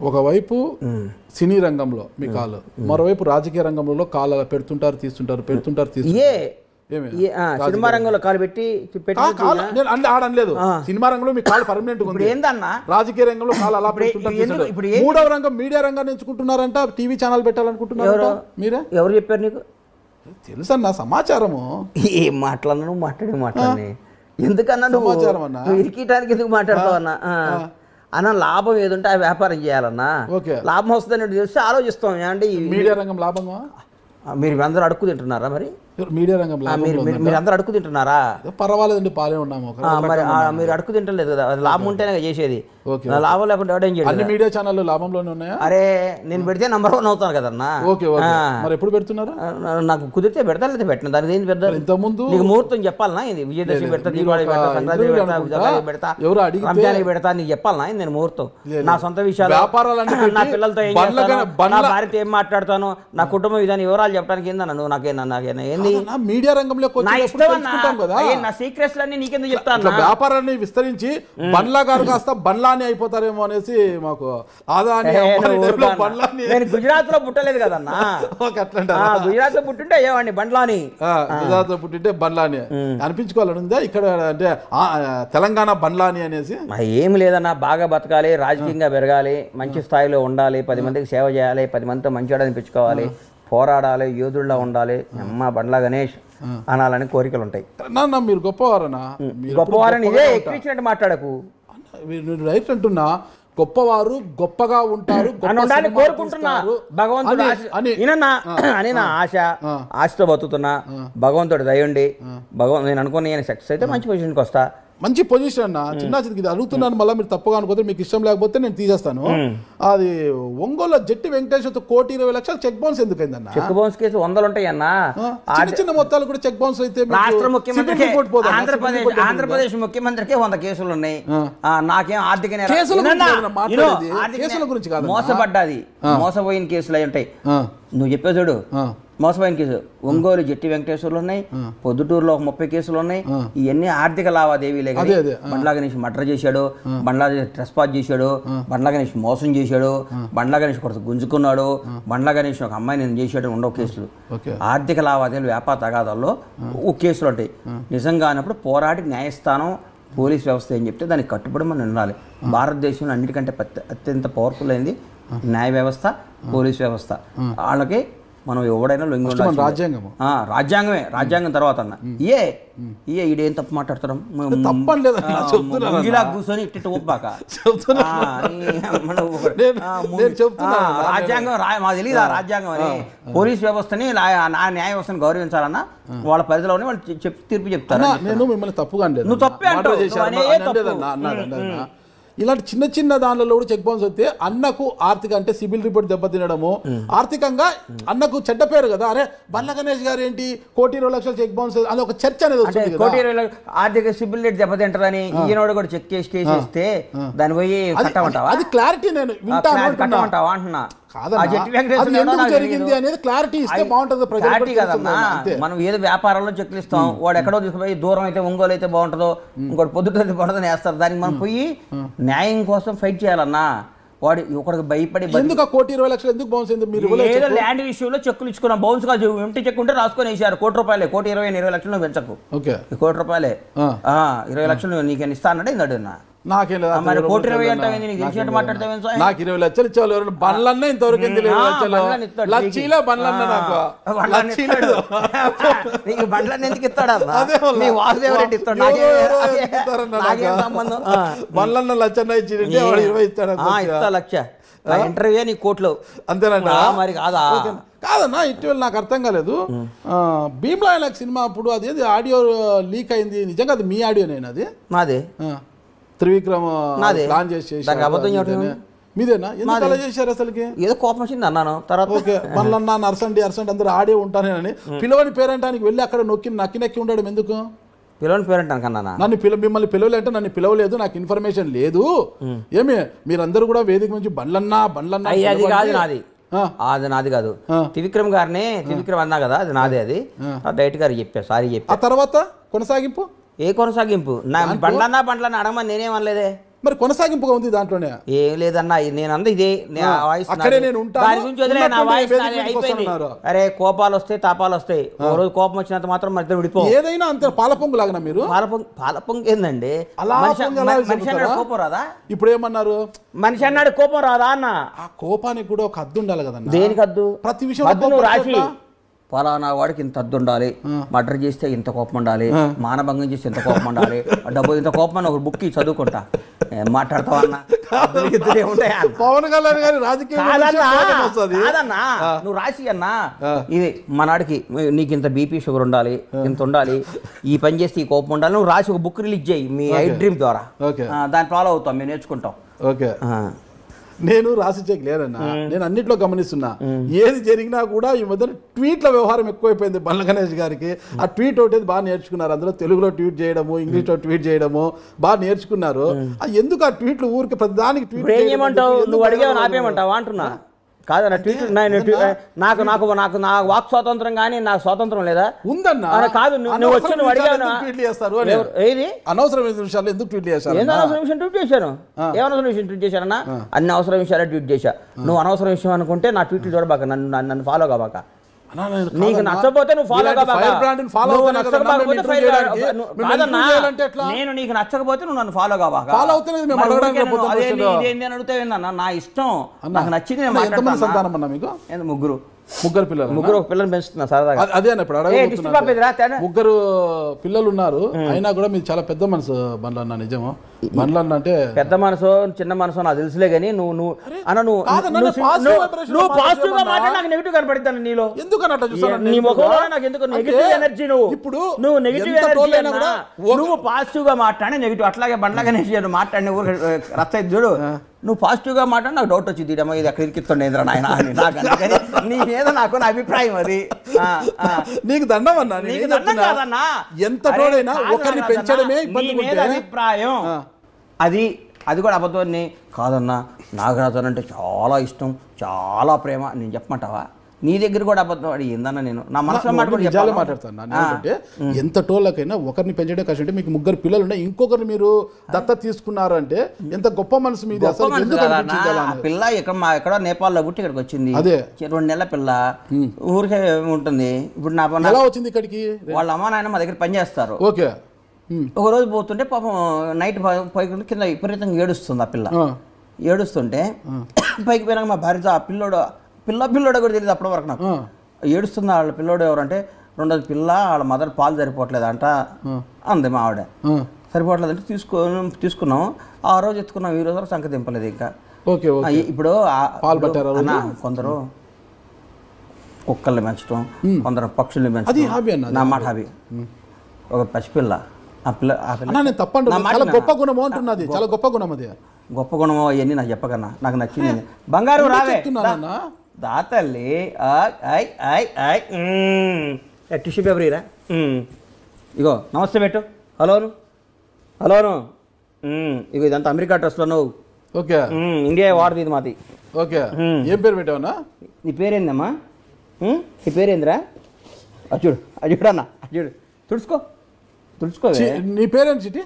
ఒకవైపు సినీ రంగంలో మీ కాలు, మరోవైపు రాజకీయ రంగంలో కాలు పెడుతుంటారు తీస్తుంటారు సినిమా రంగంలో కాలు పెట్టి ఆడలేదు. సినిమా రంగంలో మీ కాలు పర్మనెంట్ ఉంది ఏందన్నా, రాజకీయ రంగంలో కాలు అలా పెడుతుంటారు. మూడవ రంగం మీడియా రంగాన్ని ఎంచుకుంటున్నారంట, టీవీ ఛానల్ పెట్టాలనుకుంటున్నారు. మీరే ఎవరు చెప్పారు నీకు? తెలుసన్నా సమాచారము. ఏం మాట్లాడినా నువ్వు మాట్లాడి ఎందుకన్నా నువ్వు ఇరికిటానికి ఎందుకు మాట్లాడతావు అన్నా? అన్న లాభం ఏదుంటే ఆ వ్యాపారం చేయాలన్నా. లాభం వస్తుందని తెలిసి ఆలోచిస్తాం. అంటే మీడియా రంగం లాభంగా మీరు అందరూ అడుక్కు తింటున్నారా? మరి మీడియా రంగం మీరు అందరూ అడుక్కు తింటున్నారా? పర్వాలేదండి, పాలే ఉన్నాము. మరి మీరు అడుక్కు తింటలేదు కదా, అది లాభం ఉంటేనే చేసేది. లాభం లేకుండా ఎవడేం చేయాలి? మీడియా ఛానల్ లాభంలోనే ఉన్నాయా? అరే నేను పెడితే నంబర్ 1 అవుతాను కదన్నా. మరి ఎప్పుడు పెడుతున్నారు? నాకు కుదిరితే పెడతా, లేదా పెట్టిన దానికి ఏంది పెద్ద. ఇంతకుముందు నీకు ముహూర్తం చెప్పాలనా? ఇది విజయదశమి పెడతా, దీపావళి పెడతా, సంక్రాంతి పెడతా, రంజానికి పెడతా, నీకు చెప్పాలనా? నేను ముహూర్తం నా సొంత విషయాలు, నా పిల్లలతో ఏం చేస్తాను, నా భార్యతో ఏం మాట్లాడతాను, నా కుటుంబం ఇదని వివరాలు చెప్పడానికి ఏందన్నా నువ్వు? నాకేనా ఏంది మీడియా రంగంలో నా సీక్రెట్స్ అన్ని నీకెందుకు చెప్తాను? వ్యాపారాన్ని విస్తరించి బండ్లా గారు కాస్త బండ్లా అయిపోతారేమో అనేసి మాకు నేను గుజరాత్ లో పుట్టలేదు కదన్నా. గుజరాత్ లో పుట్టింటే అయ్యేవాడిని బండ్లాని. గుజరాత్ లో పుట్టింటే బండ్లాని అనిపించుకోవాలని ఉందా ఇక్కడ? అంటే తెలంగాణ బండ్లాని అనేసి ఏమి లేదన్నా. బాగా బతకాలి, రాజకీయంగా పెరగాలి, మంచి స్థాయిలో ఉండాలి, 10 మందికి సేవ చేయాలి, 10 మందితో మంచివాడు అనిపించుకోవాలి, పోరాడాలి, యోధుల్లా ఉండాలి, అమ్మ బండ్లా గణేష్ అనాలని కోరికలు ఉంటాయి. మీరు గొప్పవారనా? గొప్పవారని ఇదే ఎక్కించినట్టు మాట్లాడకు. రైట్ అంటున్నా, గొప్పవారు గొప్పగా ఉంటారు కోరుకుంటున్నా. భగవంతుడు అని నా ఆశతో బతుకుతున్నా. భగవంతుడు దయండి. నేను అనుకుని నేను సక్సెస్ అయితే మంచి పొజిషన్కి వస్తా. మంచి పొజిషన్ అన్న. చిన్న ఇది అడుగుతున్నాను, మళ్ళీ మీరు తప్పుగా అనుకోతే, మీకు ఇష్టం లేకపోతే నేను తీసేస్తాను. అది ఒంగోలు జట్టి వెంకటేశ్వర 1,20,00,000 చెక్ బౌన్స్ ఎందుకైందన్న? చెక్ బౌన్స్ కేసు 100 ఉంటాయి అన్న. చిన్న మొత్తాలు కూడా చెక్ బౌన్స్ అయితే రాష్ట్ర ముఖ్యమంత్రి ఆంధ్రప్రదేశ్ ముఖ్యమంత్రికి 100 కేసులు ఉన్నాయి. నాకేం ఆర్థిక గురించి కాదు, మోసపడ్డాది, మోసపోయిన కేసులు అయి ఉంటాయి. నువ్వు చెప్పే చూడు, మోసపోయిన కేసు ఒంగోలు జట్టి వెంకటేశ్వర్లు ఉన్నాయి, పొద్దుటూరులో 30 కేసులు ఉన్నాయి. ఇవన్నీ ఆర్థిక లావాదేవీలే. బండ్లా గణేష్ మర్డర్ చేశాడు, బండ్లా ట్రెస్పాస్ చేశాడు, బండ్లా గణేష్ మోసం చేశాడు, బండ్లా గణేష్ కొడుకు గుంజుకున్నాడు, బండ్లా గణేష్ ఒక అమ్మాయి నేను చేశాడు. ఉండవు కేసులు. ఆర్థిక లావాదేవీలు, వ్యాపార తగాదాల్లో కేసులు ఉంటాయి. నిజంగా అన్నప్పుడు పోరాడి న్యాయస్థానం, పోలీస్ వ్యవస్థ ఏం చెప్తే దానికి కట్టుబడి మనం ఉండాలి. భారతదేశంలో అన్నిటికంటే అత్యంత పవర్ఫుల్ అయింది న్యాయ వ్యవస్థ, పోలీస్ వ్యవస్థ. వాళ్ళకి మనం ఎవడైనా లొంగి ఉండాలి. రాజ్యాంగమే, రాజ్యాంగం తర్వాత అన్న ఈడేం తప్పు మాట్లాడతాం, కూర్చొని ఇట్టు ఒప్పాక రాజ్యాంగం మాకు తెలియదు. ఆ రాజ్యాంగం అని పోలీస్ వ్యవస్థని, న్యాయ వ్యవస్థని గౌరవించాలన్నా వాళ్ళ పరిధిలోనే వాళ్ళు తీర్పు చెప్తారు. నేను మిమ్మల్ని తప్పుగా నువ్వు తప్పే అంటావు. ఇలాంటి చిన్న చిన్న దానిలో కూడా చెక్ బౌన్స్ వస్తే అన్నకు ఆర్థిక అంటే సిబిల్ రిపోర్ట్ దెబ్బతినడము, ఆర్థికంగా అన్నకు చెడ్డ పేరు కదా. అరే బండ్ల గణేష్ గారు ఏంటి 1,20,00,000 చెక్ బౌన్స్ అని ఒక చర్చ అనేది వస్తుంది. 1,20,00,000 ఆర్థిక సిబిల్ రేట్ దెబ్బతింటారని ఈయనోడు కూడా చెక్ చేసి ఇస్తే దాన్ని పోయి కట్టమంటావా? అది క్లారిటీ నేను కట్టమంటావా అంటున్నా. జరిగింది అనేది క్లారిటీ ఇస్తే బాగుంటుంది. మనం ఏదో వ్యాపారంలో చెక్లు ఇస్తాం, వాడు ఎక్కడో తీసుకుపోయి దూరం అయితే ఒంగోలు అయితే బాగుంటుందో, ఇంకోటి పొద్దుట బాగుంటుందని వేస్తారు. దానికి మనం పోయి న్యాయం కోసం ఫైట్ చేయాలన్నా. వాడు ఒకడికి భయపడి ఎందుకు 1,20,00,000 ఎందుకు బౌన్స్ అయింది? మీరు ఏదో ల్యాండ్ విషయంలో చెక్కులు ఇచ్చుకున్నాం, బౌన్స్ కాదు, ఎంటీ చెక్ ఉంటే రాసుకొని వేసారు. ₹1,20,000, 1,20,000 పెంచకు, ₹1,20,000 20,00,000 నీకు ఇస్తా అన్నాడు. ఇందడు నాకేం లేదు, మరి 1,20,000 అంటే నీకు తెలిసినట్టు మాట్లాడతావు. నాకు 20,00,000 ఇచ్చేవాళ్ళు బండ్లన్నా ఇంతవరకు లక్షీలో బండ్లన్నా నాకు నీకు బండ్లన్నీ ఎందుకు ఇస్తాడా? వాసుదేవరెడ్డి ఇస్తాడు, సంబంధం. బండ్లన్నా లక్షన్న ఇచ్చి 20 ఇస్తాడు. ఇస్తా లక్ష ఇంటర్వ్యూ నీ కోర్టులో అంతేనండి. మరి కాదా? కాదన్నా, ఇటీవల నాకు అర్థం కాలేదు. భీమ్లా నాకు సినిమా అప్పుడు అదేది ఆడియో లీక్ అయింది, నిజంగా అది మీ ఆడియోనేనా? అది నాదే. త్రివిక్రమ్ ప్లాన్ చేసి మీదేనా? ఎందుకు అలా చేశారు? అసలుకి ఏదో కోపం వచ్చింది అన్నాను. తర్వాత మళ్ళన్నా నర్సండి అందరూ ఆడే ఉంటానేనని పిలవని పేరెంటానికి వెళ్ళి అక్కడ నక్కి ఉండడం ఎందుకు? పిలవని పేరెంటానికి అన్నా నన్ను మిమ్మల్ని పిలవలేంటే నన్ను పిలవలేదు, నాకు ఇన్ఫర్మేషన్ లేదు. ఏమి మీరందరూ కూడా వేదిక నుంచి బండ్లన్నా అది కాదు నాది, అది నాది కాదు. త్రివిక్రమ్ గారిని త్రివిక్రమ్ అన్నా కదా, అది నాదే. అది డైరెక్ట్ గారు చెప్పా, సారీ చెప్పా. ఆ తర్వాత కొనసాగింపు ఏ కొనసాగింపు? నా బండ్లన్నా అడగమని నేనేమనలేదే. మరి కొనసాగింపుగా ఉంది దాంట్లోనే. ఏం లేదన్నా నేను అంద ఇదే వాయిస్ అక్కడే నేను ఉంటాను, దాని గురించి వదిలే, నా వాయిస్ ఉన్నటువంటి అయిపోయింది. వస్తున్నారు. అరే కోపాలు వస్తాయి, తాపాలు వస్తాయి, ఓ రోజు కోపం వచ్చినంత మాత్రం మన ఇద్దరు విడిపో. ఏదైనా అంత పాలపొంగు లాగా మీరు. పాలపొంగు ఏందండి? అలా మనిషి అన్నాడు కోపం రాదా? ఇప్పుడు ఏమన్నారు? మనిషి అన్నాడు కోపం రాదా అన్న? ఆ కోపానికి కూడా ఒక హద్దు ఉండాలి కదన్నా. దేనికి హద్దు? ప్రతి విషయం హద్దు నువ్వు రాసి ఫలానా వాడికి ఇంత హద్దు ఉండాలి, మర్డర్ చేస్తే ఇంత కోపం ఉండాలి, మానభంగం చేస్తే ఇంత కోపం ఉండాలి, డబ్బు ఇంత కోపం అని ఒక బుక్ చదువుకుంటా. మాట్లాడతావా అన్న? పవన్ కళ్యాణ్ గారి రాజకీయ కాదన్నా, నువ్వు రాసి అన్నా ఇది మనాడికి నీకు ఇంత బీపీ షుగర్ ఉండాలి, ఇంత ఉండాలి, ఈ పని చేస్తే ఈ కోపం ఉండాలి, నువ్వు రాసి ఒక బుక్ రిలీజ్ చేయి మీ ఐ డ్రీమ్ ద్వారా. దాన్ని ఫాలో అవుతాం, మేము నేర్చుకుంటాం. ఓకే, నేను రాసిచ్చేకి లేదన్నా, నేను అన్నిట్లో గమనిస్తున్నా. ఏది జరిగినా కూడా ఈ మధ్య ట్వీట్ల వ్యవహారం ఎక్కువైపోయింది బండ్ల గణేష్ గారికి. ఆ ట్వీట్ ఒకటి బాగా నేర్చుకున్నారు, అందులో తెలుగులో ట్వీట్ చేయడము, ఇంగ్లీష్లో ట్వీట్ చేయడము బాగా నేర్చుకున్నారు. ఎందుకు ఆ ట్వీట్లు ఊరికి ప్రతిదానికి ట్వీట్ ఏమంటావు? నువ్వు అడిగావు నాపేమంటావా అంటున్నా. కాదన్న ట్వీట్ నాకు నాకు నాకు నా వాక్ స్వాతంత్రం కానీ నాకు స్వాతంత్రం లేదా? ఉందన్నా. కాదు నువ్వు వచ్చి నువ్వు అడిగావు ట్వీట్లు చేస్తారు ఏది అనవసరమైన విషయాలు ఎందుకు ట్వీట్ చేశారు? ఏదో అవసరం విషయం ట్వీట్ చేశాను. ఏమనవసరం విషయం ట్వీట్ చేశానన్నా? అన్ని అవసరం విషయాలే ట్వీట్ చేశా. నువ్వు అనవసరం విషయం అనుకుంటే నా ట్వీట్లు చూడబాక, నన్ను ఫాలో కాబాక. నీకు నచ్చకపోతే నువ్వు ఫాలో నేను నీకు నచ్చకపోతే నువ్వు నన్ను ఫాలో కాబాక. ఇదేంటి అని అడుగుతావేందన్నా? నా ఇష్టం, నాకు నచ్చింది. ముగ్గురు పిల్లలు, ముగ్గురు ఒక పిల్లలు పెంచుతున్నా సరదాగా. అదే ఇప్పుడు ముగ్గురు పిల్లలు ఉన్నారు, అయినా కూడా మీరు చాలా పెద్ద మనసు బండ్ల అన్న. నిజమో బండ్ల అన్న అంటే పెద్ద మనసు చిన్న మనసు నాకు తెలుసులే కానీ నువ్వు అన్న నువ్వు పాజిటివ్ గా మాట్లాడి నాకు నెగిటివ్ కనపడుతాను నీలో. నీ ముఖంలో నాకు ఎందుకు నెగిటివ్ ఎనర్జీ? నువ్వు నెగిటివ్ ఎనర్జీ అన్నా, నువ్వు పాజిటివ్ గా మాట్లాడి నెగిటివ్. అట్లాగే బండ్లాగా మాట్లాడిన ఊరు రచ్చ చూడు. నువ్వు పాజిటివ్గా మాట్లాడి నాకు డౌట్ వచ్చింది, ఇడమ్మా ఇది అక్కడ ఇరికిస్తుండేంద్ర నాయన అని. నాకు అందుకని నీ మీద నాకు నా అభిప్రాయం అది. నీకు దండం అన్నా, నీకు దండం కాదన్నా. ఎంత తోడైనా ఒకరిని పెంచడమే నీ మీద అభిప్రాయం అది. అది కూడా అబద్ధాన్ని కాదన్నా, నాగరాజన్ అంటే చాలా ఇష్టం, చాలా ప్రేమ. నేను చెప్పమంటావా? నీ దగ్గర కూడా అబద్ధం అడి ఏందన్నా? నేను నా మనసులో నిజాలే మాట్లాడతాను. అంటే ఎంత టోళ్ళకైనా ఒకరిని పెంచడే కష్టం. అంటే మీకు ముగ్గురు పిల్లలు ఉన్నాయి, ఇంకొకరిని మీరు దత్తత తీసుకున్నారు అంటే ఎంత గొప్ప మనసు మీది. పిల్ల ఎక్కడో నేపాల్లో పుట్టి ఇక్కడికి వచ్చింది. అదే 2 నెలల పిల్ల ఊరికే ఉంటుంది. ఇప్పుడు నా ఎలా వచ్చింది ఇక్కడికి? వాళ్ళ అమ్మ నాయన మా దగ్గర పనిచేస్తారు. ఓకే, ఒక రోజు పోతుంటే పాపం నైట్ పైకి కింద విపరీతంగా ఏడుస్తుంది ఆ పిల్ల. ఏడుస్తుంటే పైకి పోయినాక మా భార్యతో ఆ పిల్లోడు కూడా తెలియదు అప్పటి వరకు నాకు. ఏడుస్తుంది వాళ్ళ పిల్లోడు ఎవరంటే, రెండోది పిల్ల వాళ్ళ మదర్ పాలు సరిపోవట్లేదు అంట అంది మా ఆవిడ. సరిపోవట్లేదు అంటే తీసుకున్నాం. ఆ రోజు ఎత్తుకున్నాం, ఈ రోజు సంఖ్య దింపలేదు ఇంకా. ఇప్పుడు కొందరు కుక్కల్ని పెంచడం, కొందరు పక్షుల్ని పెంచడం నా మాట హాబీ. ఒక పసిపిల్ల గొప్ప గుణం అంటున్నది, చాలా గొప్ప గుణం. అది గొప్ప గుణం అవన్నీ నాకు చెప్పకన్నా, నాకు నచ్చింది. బంగారు రావే దాతల్లి టిష్యూ పేపర్ ఇరా. ఇగో నమస్తే పెట్టు. హలోను హలోను. ఇగో ఇదంతా అమెరికా డ్రెస్లో నువ్వు. ఓకే, ఇండియా వాడది ఇది మాది. ఓకే, ఏం పేరు పెట్టావునా? నీ పేరేందమ్మా? నీ పేరేందిరా? అచ్చుడు అచ్చుడు అన్న అచ్చుడు. తుడుచుకో. నీ పేరేంటి చిటి?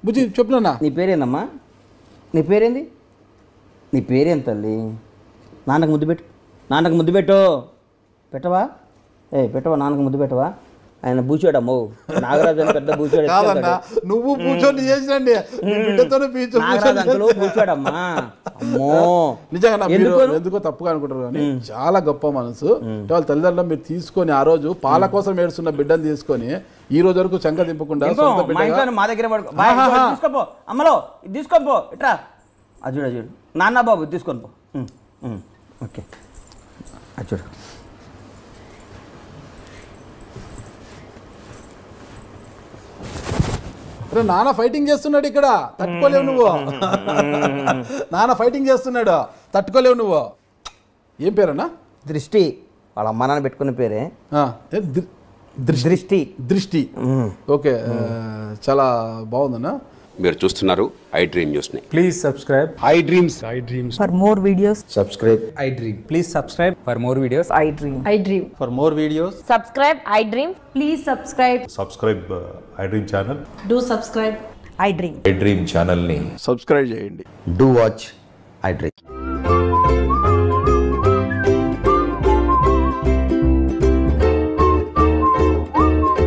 బుజ్జి చెప్పునా. నీ పేరేందమ్మా? నీ పేరేంది? నీ పేరేం తల్లి? నాన్నకు ముద్దు పెట్టు. నాన్నకు ముద్దు పెట్టు. పెట్టవా? పెట్టవా? నాన్నకు ముద్దు పెట్టవా? ఆయన బూచాడమ్మో, నాగరాజు అని పెద్ద బూచాడు. నువ్వు కూర్చొని చేసినండి, బూచాడమ్మా. అమ్మో నిజంగా ఎందుకో తప్పుగా అనుకుంటారు కానీ చాలా గొప్ప మనసు. వాళ్ళ తల్లిదండ్రులు మీరు తీసుకొని ఆ రోజు పాల కోసం ఏడుస్తున్న బిడ్డను తీసుకొని ఈ రోజు వరకు చంక దింపకుండా మా దగ్గర తీసుకోపో. అమ్మలో తీసుకోపో. ఇట్రా అజుడు నాన్న బాబు తీసుకొని పో. ఓకే అజుడు. నాన్న ఫైటింగ్ చేస్తున్నాడు ఇక్కడ, తట్టుకోలేవు నువ్వు. నాన్న ఫైటింగ్ చేస్తున్నాడు, తట్టుకోలేవు నువ్వు. ఏం పేరన్నా? దృష్టి. వాళ్ళ అమ్మ నాన్న పెట్టుకున్న పేరే దృష్టి. దృష్టి. ఓకే, చాలా బాగుందన్నా. మీరు చూస్తున్నారు ఐ డ్రీమ్ న్యూస్ ని. Please subscribe I dreams. For more videos subscribe I dream. Please subscribe for more videos. I dream for more videos. Subscribe I dream. Please subscribe iDream channel. Do subscribe I dream. I dream ఛానల్ని subscribe చేయండి. Do watch I dream.